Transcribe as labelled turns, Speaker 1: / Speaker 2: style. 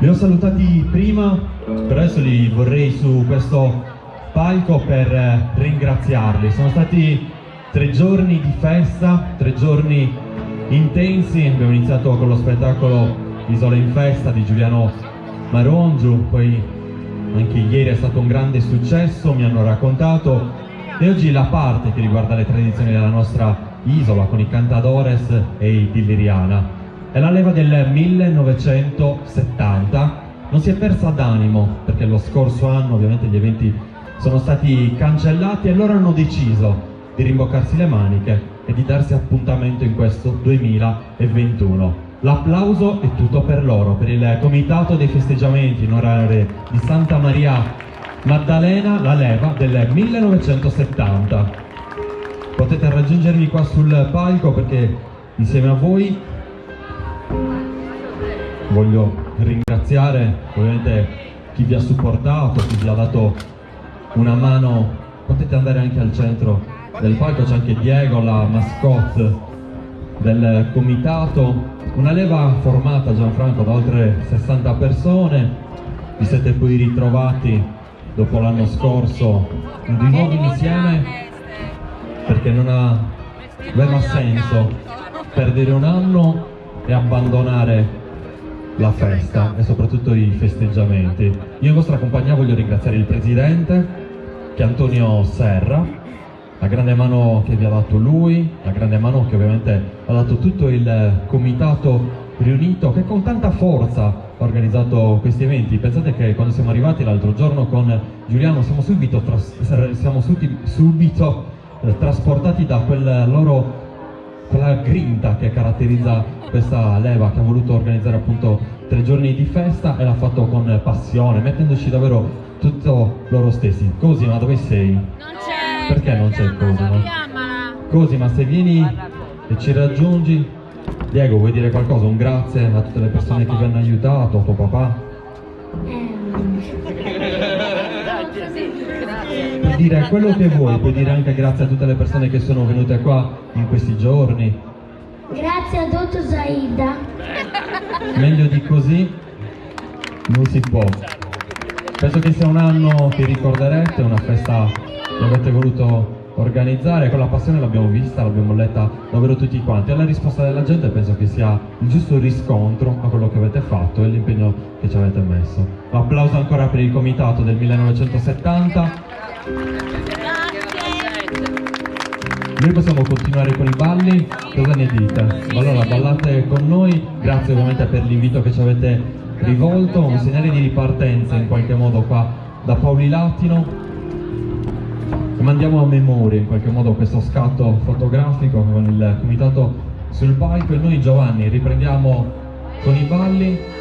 Speaker 1: Li ho salutati prima, però adesso li vorrei su questo palco per ringraziarli. Sono stati 3 giorni di festa, 3 giorni intensi. Abbiamo iniziato con lo spettacolo Isola in Festa di Giuliano Marongiu, poi anche ieri è stato un grande successo, mi hanno raccontato, e oggi la parte che riguarda le tradizioni della nostra isola con i Cantadores e i Dilliriana. È la leva del 1970, non si è persa d'animo perché lo scorso anno ovviamente gli eventi sono stati cancellati e loro hanno deciso di rimboccarsi le maniche e di darsi appuntamento in questo 2021. L'applauso è tutto per loro, per il comitato dei festeggiamenti in onore di Santa Maria Maddalena, la leva del 1970. Potete raggiungermi qua sul palco perché insieme a voi voglio ringraziare ovviamente chi vi ha supportato, chi vi ha dato una mano. Potete andare anche al centro del palco, c'è anche Diego, la mascotte del comitato. Una leva formata, Gianfranco, da oltre 60 persone. Vi siete poi ritrovati dopo l'anno scorso di nuovo insieme perché non aveva senso perdere un anno e abbandonare la festa e soprattutto i festeggiamenti. Io in vostra compagnia voglio ringraziare il presidente, che è Antonio Serra, la grande mano che vi ha dato lui, la grande mano che ovviamente ha dato tutto il comitato riunito che con tanta forza ha organizzato questi eventi. Pensate che quando siamo arrivati l'altro giorno con Giuliano siamo subito trasportati da quella grinta che caratterizza questa leva, che ha voluto organizzare appunto 3 giorni di festa e l'ha fatto con passione, mettendoci davvero tutto loro stessi. Cosima, dove sei?
Speaker 2: Non c'è!
Speaker 1: Perché non c'è Cosima?
Speaker 2: Chiamala!
Speaker 1: Cosima, se vieni e ci raggiungi. Diego, vuoi dire qualcosa? Un grazie a tutte le persone che vi hanno aiutato, a tuo papà? Puoi dire quello che vuoi, puoi dire anche grazie a tutte le persone che sono venute qua in questi giorni.
Speaker 3: Grazie a Dottor Zaida.
Speaker 1: Meglio di così non si può. Penso che sia un anno che ricorderete, una festa che avete voluto organizzare, con la passione l'abbiamo vista, l'abbiamo letta davvero tutti quanti. Alla risposta della gente penso che sia il giusto riscontro a quello che avete fatto e l'impegno che ci avete messo. L'applauso ancora per il comitato del 1970. Noi possiamo continuare con i balli, cosa ne dite? Allora ballate con noi, grazie ovviamente per l'invito che ci avete rivolto, un segnale di ripartenza in qualche modo qua da Paoli Latino. Mandiamo a memoria in qualche modo questo scatto fotografico con il comitato sul palco e noi Giovanni riprendiamo con i balli.